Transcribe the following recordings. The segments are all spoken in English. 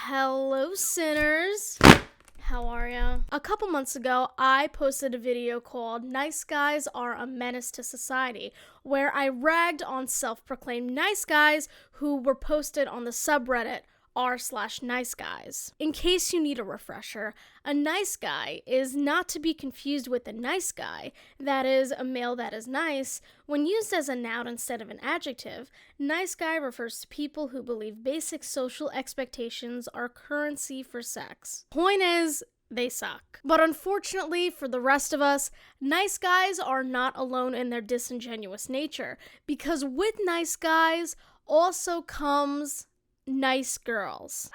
Hello, sinners. How are ya? A couple months ago, I posted a video called Nice Guys Are a Menace to Society, where I ragged on self-proclaimed nice guys who were posted on the subreddit r/niceguys. In case you need a refresher, a nice guy is not to be confused with a nice guy, that is, a male that is nice. When used as a noun instead of an adjective, nice guy refers to people who believe basic social expectations are currency for sex. Point is, they suck. But unfortunately for the rest of us, nice guys are not alone in their disingenuous nature, because with nice guys also comes nice girls.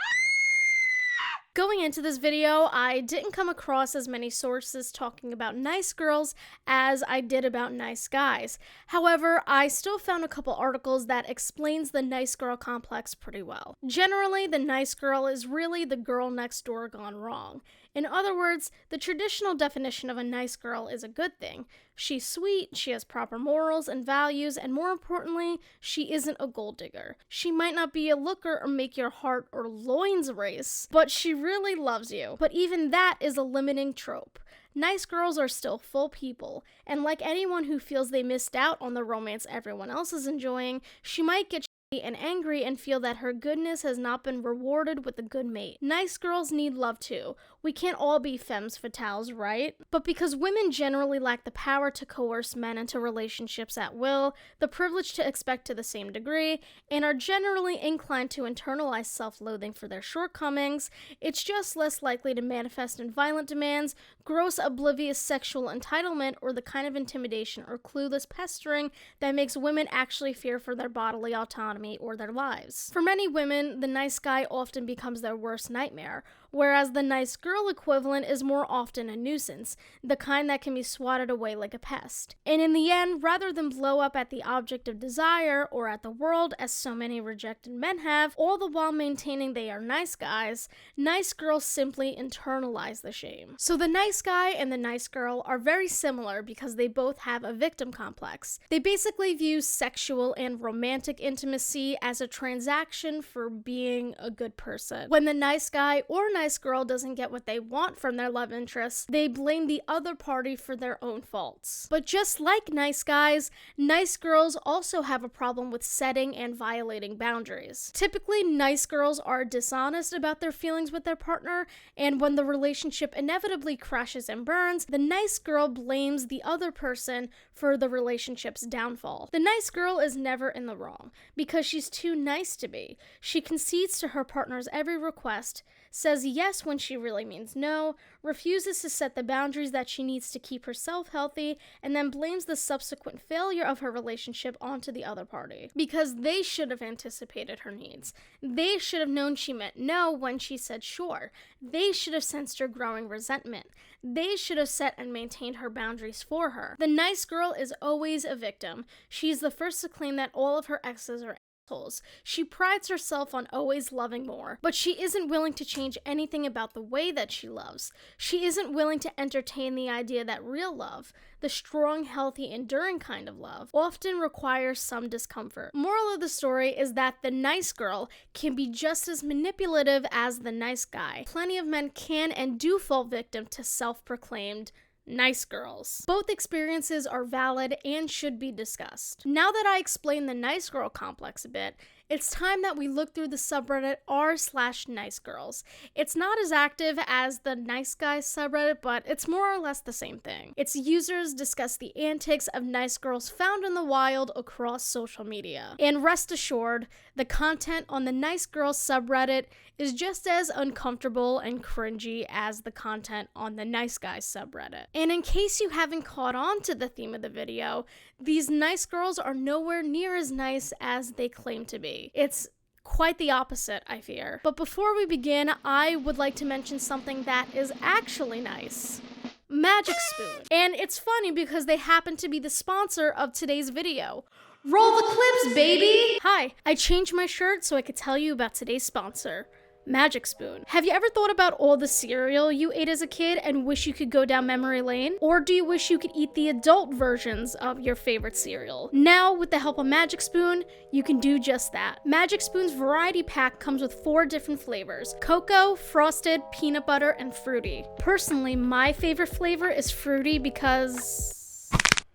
Going into this video, I didn't come across as many sources talking about nice girls as I did about nice guys. However, I still found a couple articles that explains the nice girl complex pretty well. Generally, the nice girl is really the girl next door gone wrong. In other words, the traditional definition of a nice girl is a good thing. She's sweet, she has proper morals and values, and more importantly, she isn't a gold digger. She might not be a looker or make your heart or loins race, but she really loves you. But even that is a limiting trope. Nice girls are still full people, and like anyone who feels they missed out on the romance everyone else is enjoying, she might get and angry and feel that her goodness has not been rewarded with a good mate. Nice girls need love too. We can't all be femmes fatales, right? But because women generally lack the power to coerce men into relationships at will, the privilege to expect to the same degree, and are generally inclined to internalize self-loathing for their shortcomings, it's just less likely to manifest in violent demands, gross oblivious sexual entitlement, or the kind of intimidation or clueless pestering that makes women actually fear for their bodily autonomy or their lives. For many women, the nice guy often becomes their worst nightmare, whereas the nice girl equivalent is more often a nuisance, the kind that can be swatted away like a pest. And in the end, rather than blow up at the object of desire or at the world, as so many rejected men have, all the while maintaining they are nice guys, nice girls simply internalize the shame. So the nice guy and the nice girl are very similar because they both have a victim complex. They basically view sexual and romantic intimacy as a transaction for being a good person. When the nice guy or nice girl doesn't get what they want from their love interest, they blame the other party for their own faults. But just like nice guys, nice girls also have a problem with setting and violating boundaries. Typically, nice girls are dishonest about their feelings with their partner, and when the relationship inevitably crashes and burns, the nice girl blames the other person for the relationship's downfall. The nice girl is never in the wrong, because she's too nice to be. She concedes to her partner's every request, says yes when she really means no, refuses to set the boundaries that she needs to keep herself healthy, and then blames the subsequent failure of her relationship onto the other party. Because they should have anticipated her needs. They should have known she meant no when she said sure. They should have sensed her growing resentment. They should have set and maintained her boundaries for her. The nice girl is always a victim. She's the first to claim that all of her exes are assholes. She prides herself on always loving more, but she isn't willing to change anything about the way that she loves. She isn't willing to entertain the idea that real love, the strong, healthy, enduring kind of love, often requires some discomfort. Moral of the story is that the nice girl can be just as manipulative as the nice guy. Plenty of men can and do fall victim to self-proclaimed nice girls. Both experiences are valid and should be discussed. Now that I explained the nice girl complex a bit, it's time that we look through the subreddit r/niceGirls. It's not as active as the nice guys subreddit, but it's more or less the same thing. Its users discuss the antics of nice girls found in the wild across social media. And rest assured, the content on the nice girls subreddit is just as uncomfortable and cringy as the content on the nice guys subreddit. And in case you haven't caught on to the theme of the video, these nice girls are nowhere near as nice as they claim to be. It's quite the opposite, I fear. But before we begin, I would like to mention something that is actually nice. Magic Spoon. And it's funny because they happen to be the sponsor of today's video. Roll the clips, baby! Hi, I changed my shirt so I could tell you about today's sponsor, Magic Spoon. Have you ever thought about all the cereal you ate as a kid and wish you could go down memory lane? Or do you wish you could eat the adult versions of your favorite cereal? Now, with the help of Magic Spoon, you can do just that. Magic Spoon's variety pack comes with 4 different flavors: cocoa, frosted, peanut butter, and fruity. Personally, my favorite flavor is fruity because...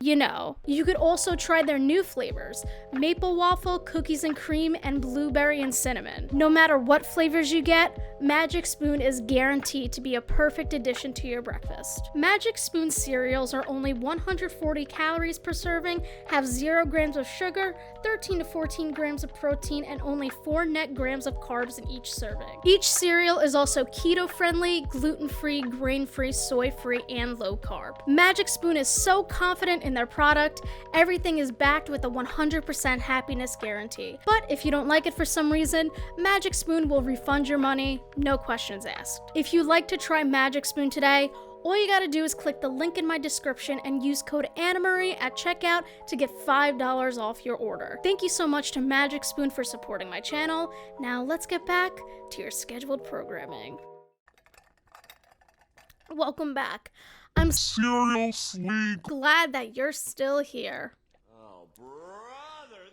you know. You could also try their new flavors: maple waffle, cookies and cream, and blueberry and cinnamon. No matter what flavors you get, Magic Spoon is guaranteed to be a perfect addition to your breakfast. Magic Spoon cereals are only 140 calories per serving, have 0 grams of sugar, 13 to 14 grams of protein, and only 4 net grams of carbs in each serving. Each cereal is also keto-friendly, gluten-free, grain-free, soy-free, and low-carb. Magic Spoon is so confident in their product, everything is backed with a 100% happiness guarantee. But if you don't like it for some reason, Magic Spoon will refund your money, no questions asked. If you'd like to try Magic Spoon today, all you gotta do is click the link in my description and use code ANNAMARIE at checkout to get $5 off your order. Thank you so much to Magic Spoon for supporting my channel. Now let's get back to your scheduled programming. Welcome back. I'm Cereal sleep. glad that you're still here. Oh, brother.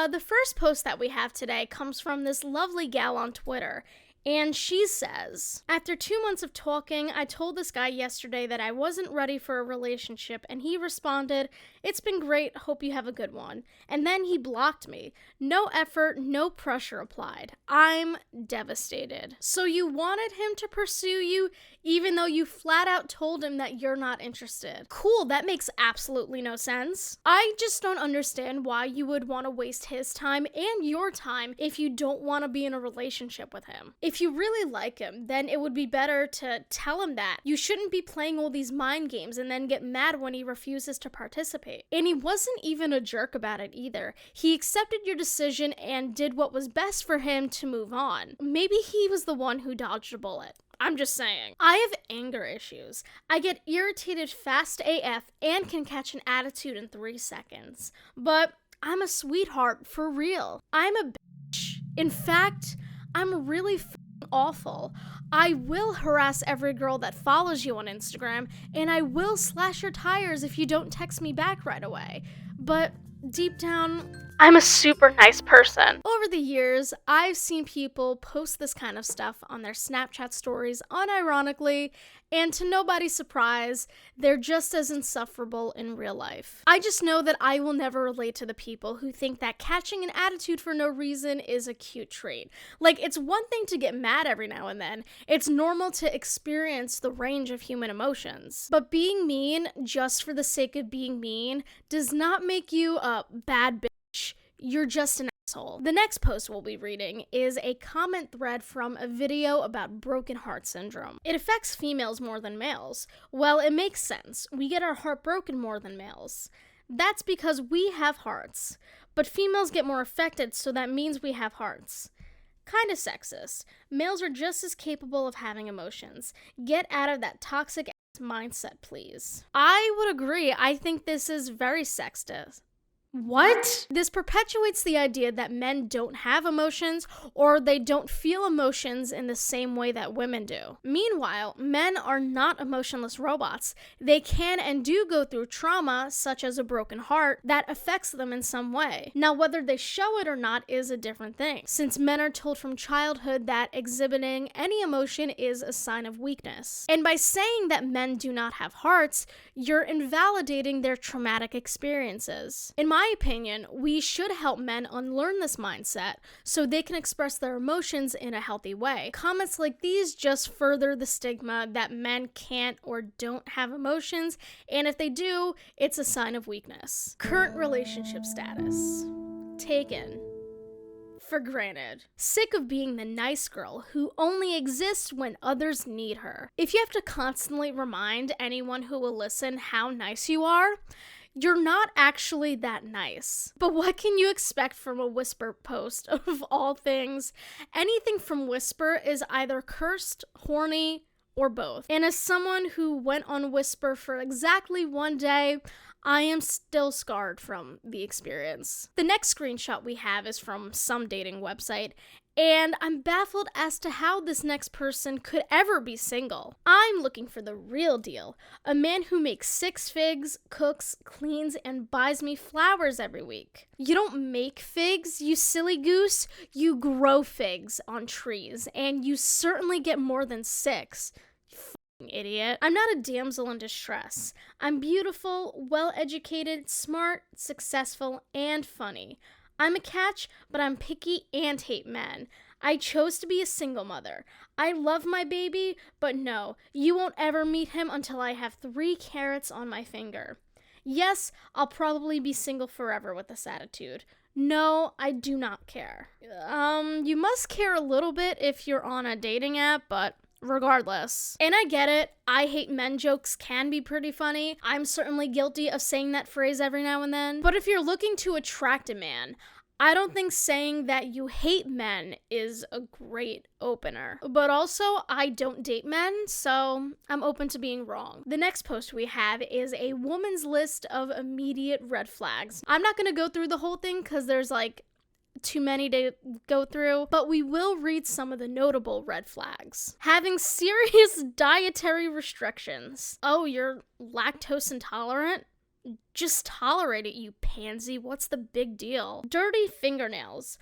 The first post that we have today comes from this lovely gal on Twitter. And she says, after 2 months of talking, I told this guy yesterday that I wasn't ready for a relationship, and he responded, "It's been great, hope you have a good one." And then he blocked me. No effort, no pressure applied. I'm devastated. So you wanted him to pursue you, even though you flat out told him that you're not interested. Cool, that makes absolutely no sense. I just don't understand why you would want to waste his time and your time if you don't want to be in a relationship with him. If you really like him, then it would be better to tell him that. You shouldn't be playing all these mind games and then get mad when he refuses to participate. And he wasn't even a jerk about it either. He accepted your decision and did what was best for him to move on. Maybe he was the one who dodged a bullet. I'm just saying. I have anger issues. I get irritated fast AF and can catch an attitude in 3 seconds. But I'm a sweetheart, for real. I'm a bitch. In fact, I'm really awful. I will harass every girl that follows you on Instagram, and I will slash your tires if you don't text me back right away. But deep down, I'm a super nice person. Over the years, I've seen people post this kind of stuff on their Snapchat stories unironically, and to nobody's surprise, they're just as insufferable in real life. I just know that I will never relate to the people who think that catching an attitude for no reason is a cute trait. Like, it's one thing to get mad every now and then. It's normal to experience the range of human emotions. But being mean just for the sake of being mean does not make you a bad bitch. You're just an asshole. The next post we'll be reading is a comment thread from a video about broken heart syndrome. It affects females more than males. Well, it makes sense. We get our heart broken more than males. That's because we have hearts. But females get more affected, so that means we have hearts. Kinda sexist. Males are just as capable of having emotions. Get out of that toxic mindset, please. I would agree. I think this is very sexist. What? This perpetuates the idea that men don't have emotions or they don't feel emotions in the same way that women do. Meanwhile, men are not emotionless robots. They can and do go through trauma, such as a broken heart, that affects them in some way. Now, whether they show it or not is a different thing, since men are told from childhood that exhibiting any emotion is a sign of weakness. And by saying that men do not have hearts, you're invalidating their traumatic experiences. In my opinion, we should help men unlearn this mindset so they can express their emotions in a healthy way. Comments like these just further the stigma that men can't or don't have emotions, and if they do, it's a sign of weakness. Current relationship status. Taken. For granted. Sick of being the nice girl who only exists when others need her. If you have to constantly remind anyone who will listen how nice you are, you're not actually that nice. But what can you expect from a Whisper post of all things? Anything from Whisper is either cursed, horny, or both. And as someone who went on Whisper for exactly one day, I am still scarred from the experience. The next screenshot we have is from some dating website, and I'm baffled as to how this next person could ever be single. I'm looking for the real deal. A man who makes 6 figs, cooks, cleans, and buys me flowers every week. You don't make figs, you silly goose. You grow figs on trees, and you certainly get more than 6. Idiot. I'm not a damsel in distress. I'm beautiful, well-educated, smart, successful, and funny. I'm a catch, but I'm picky and hate men. I chose to be a single mother. I love my baby, but no, you won't ever meet him until I have 3 carrots on my finger. Yes, I'll probably be single forever with this attitude. No, I do not care. You must care a little bit if you're on a dating app, but regardless. And I get it, I hate men jokes can be pretty funny. I'm certainly guilty of saying that phrase every now and then. But if you're looking to attract a man, I don't think saying that you hate men is a great opener. But also, I don't date men, so I'm open to being wrong. The next post we have is a woman's list of immediate red flags. I'm not gonna go through the whole thing because there's too many to go through, but we will read some of the notable red flags. Having serious dietary restrictions. Oh, you're lactose intolerant? Just tolerate it, you pansy. What's the big deal? Dirty fingernails.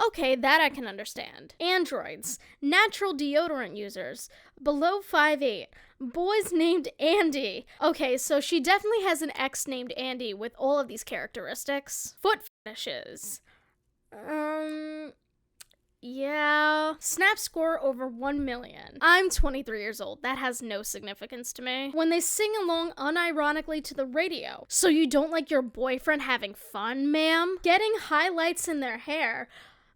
Okay, that I can understand. Androids. Natural deodorant users. Below 5'8". Boys named Andy. Okay, so she definitely has an ex named Andy with all of these characteristics. Foot fetishes. Yeah. Snap score over 1 million. I'm 23 years old. That has no significance to me. When they sing along unironically to the radio. So you don't like your boyfriend having fun, ma'am? Getting highlights in their hair.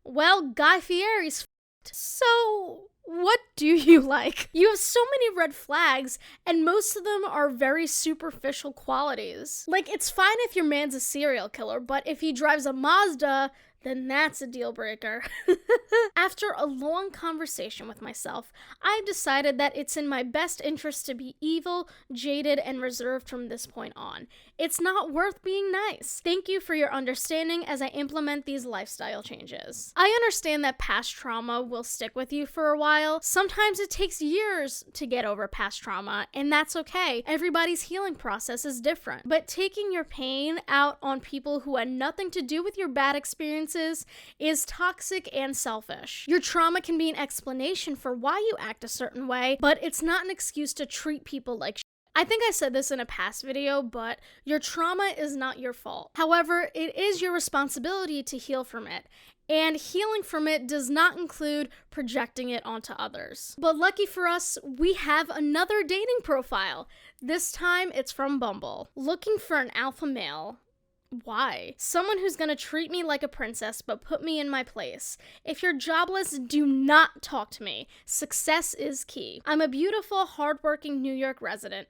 Well, Guy Fieri's f***ed. So what do you like? You have so many red flags, and most of them are very superficial qualities. It's fine if your man's a serial killer, but if he drives a Mazda, then that's a deal breaker. After a long conversation with myself, I've decided that it's in my best interest to be evil, jaded, and reserved from this point on. It's not worth being nice. Thank you for your understanding as I implement these lifestyle changes. I understand that past trauma will stick with you for a while. Sometimes it takes years to get over past trauma, and that's okay. Everybody's healing process is different. But taking your pain out on people who had nothing to do with your bad experiences is toxic and selfish. Your trauma can be an explanation for why you act a certain way, but it's not an excuse to treat people like shit. I think I said this in a past video, but your trauma is not your fault. However, it is your responsibility to heal from it. And healing from it does not include projecting it onto others. But lucky for us, we have another dating profile. This time, it's from Bumble. Looking for an alpha male. Why? Someone who's gonna treat me like a princess but put me in my place. If you're jobless, do not talk to me. Success is key. I'm a beautiful, hardworking New York resident.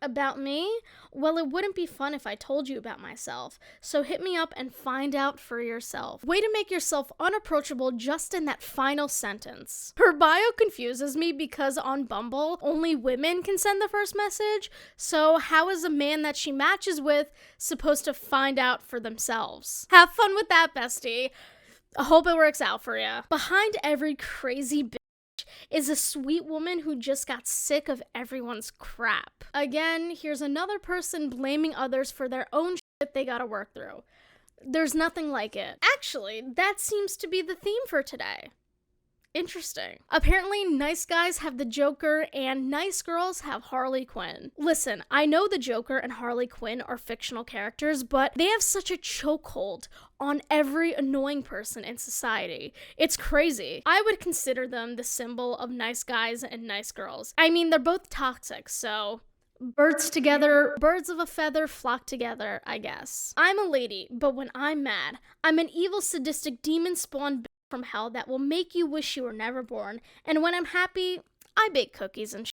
About me? Well, it wouldn't be fun if I told you about myself. So hit me up and find out for yourself. Way to make yourself unapproachable just in that final sentence. Her bio confuses me because on Bumble, only women can send the first message. So how is a man that she matches with supposed to find out for themselves? Have fun with that, bestie. I hope it works out for you. Behind every crazy bitch is a sweet woman who just got sick of everyone's crap. Again, here's another person blaming others for their own shit they gotta work through. There's nothing like it. Actually, that seems to be the theme for today. Interesting. Apparently, nice guys have the Joker and nice girls have Harley Quinn. Listen, I know the Joker and Harley Quinn are fictional characters, but they have such a chokehold on every annoying person in society. It's crazy. I would consider them the symbol of nice guys and nice girls. I mean, they're both toxic, so birds together, birds of a feather flock together, I guess. I'm a lady, but when I'm mad, I'm an evil, sadistic, demon-spawned from hell that will make you wish you were never born. And when I'm happy, I bake cookies and shit.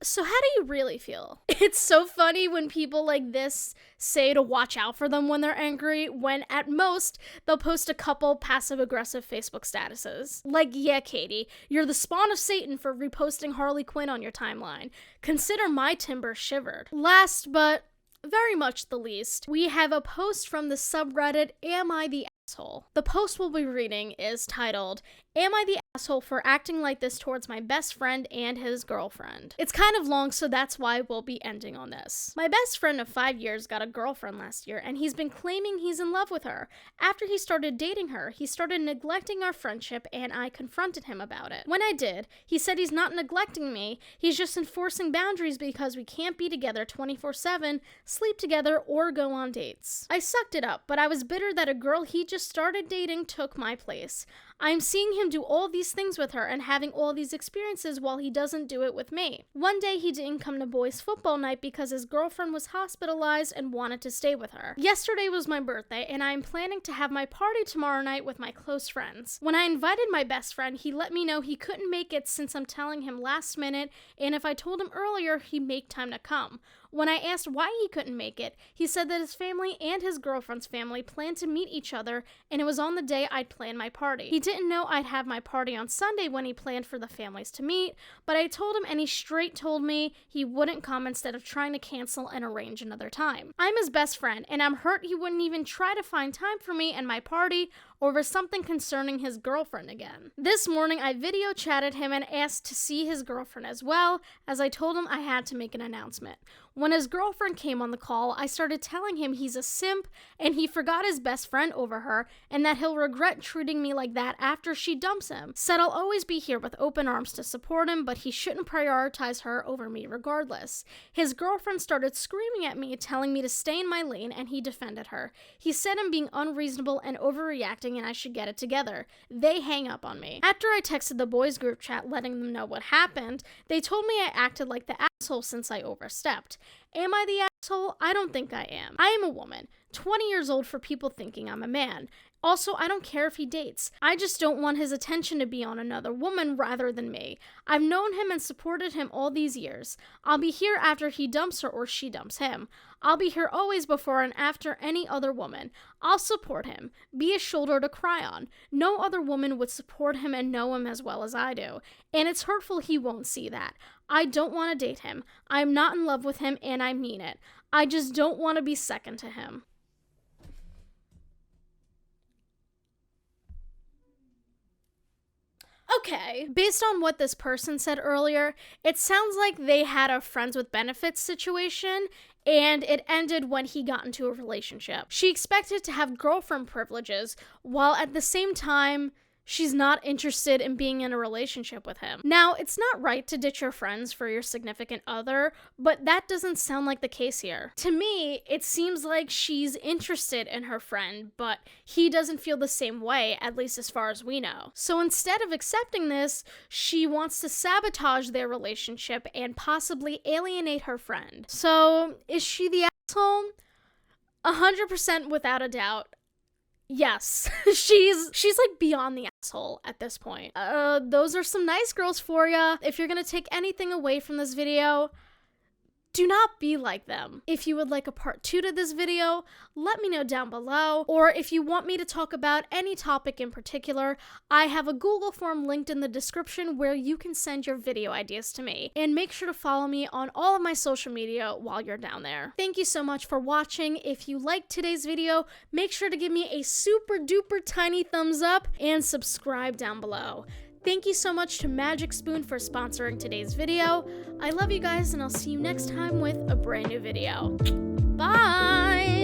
So how do you really feel? It's so funny when people like this say to watch out for them when they're angry, when at most, they'll post a couple passive-aggressive Facebook statuses. Yeah, Katie, you're the spawn of Satan for reposting Harley Quinn on your timeline. Consider my timber shivered. Last but very much the least, we have a post from the subreddit, Am I the Asshole? The post we'll be reading is titled, Am I the Asshole for Acting Like This Towards My Best Friend and His Girlfriend? It's kind of long, so that's why we'll be ending on this. My best friend of 5 years got a girlfriend last year, and he's been claiming he's in love with her. After he started dating her, he started neglecting our friendship, and I confronted him about it. When I did, he said he's not neglecting me, he's just enforcing boundaries because we can't be together 24/7, sleep together, or go on dates. I sucked it up, but I was bitter that a girl he just started dating took my place. I'm seeing him do all these things with her and having all these experiences while he doesn't do it with me. One day he didn't come to boys' football night because his girlfriend was hospitalized and wanted to stay with her. Yesterday was my birthday, and I'm planning to have my party tomorrow night with my close friends. When I invited my best friend, he let me know he couldn't make it since I'm telling him last minute, and if I told him earlier, he'd make time to come. When I asked why he couldn't make it, he said that his family and his girlfriend's family planned to meet each other, and it was on the day I'd planned my party. He didn't know I'd have my party on Sunday when he planned for the families to meet, but I told him and he straight told me he wouldn't come instead of trying to cancel and arrange another time. I'm his best friend, and I'm hurt he wouldn't even try to find time for me and my party over something concerning his girlfriend again. This morning, I video chatted him and asked to see his girlfriend as well, as I told him I had to make an announcement. When his girlfriend came on the call, I started telling him he's a simp and he forgot his best friend over her and that he'll regret treating me like that after she dumps him. Said I'll always be here with open arms to support him, but he shouldn't prioritize her over me regardless. His girlfriend started screaming at me, telling me to stay in my lane, and he defended her. He said I'm being unreasonable and overreacting and I should get it together. They hang up on me. After I texted the boys group chat letting them know what happened, they told me I acted like the asshole since I overstepped. Am I the asshole? I don't think I am. I am a woman, 20 years old for people thinking I'm a man. Also, I don't care if he dates. I just don't want his attention to be on another woman rather than me. I've known him and supported him all these years. I'll be here after he dumps her or she dumps him. I'll be here always before and after any other woman. I'll support him. Be a shoulder to cry on. No other woman would support him and know him as well as I do. And it's hurtful he won't see that. I don't want to date him. I'm not in love with him and I mean it. I just don't want to be second to him. Okay, based on what this person said earlier, it sounds like they had a friends with benefits situation and it ended when he got into a relationship. She expected to have girlfriend privileges while at the same time she's not interested in being in a relationship with him. Now, it's not right to ditch your friends for your significant other, but that doesn't sound like the case here. To me, it seems like she's interested in her friend, but he doesn't feel the same way, at least as far as we know. So instead of accepting this, she wants to sabotage their relationship and possibly alienate her friend. So, is she the asshole? 100% without a doubt. Yes, she's like beyond the asshole at this point. Those are some nice girls for ya. If you're gonna take anything away from this video, do not be like them. If you would like a part 2 to this video, let me know down below. Or if you want me to talk about any topic in particular, I have a Google form linked in the description where you can send your video ideas to me. And make sure to follow me on all of my social media while you're down there. Thank you so much for watching. If you liked today's video, make sure to give me a super duper tiny thumbs up and subscribe down below. Thank you so much to Magic Spoon for sponsoring today's video. I love you guys, and I'll see you next time with a brand new video. Bye!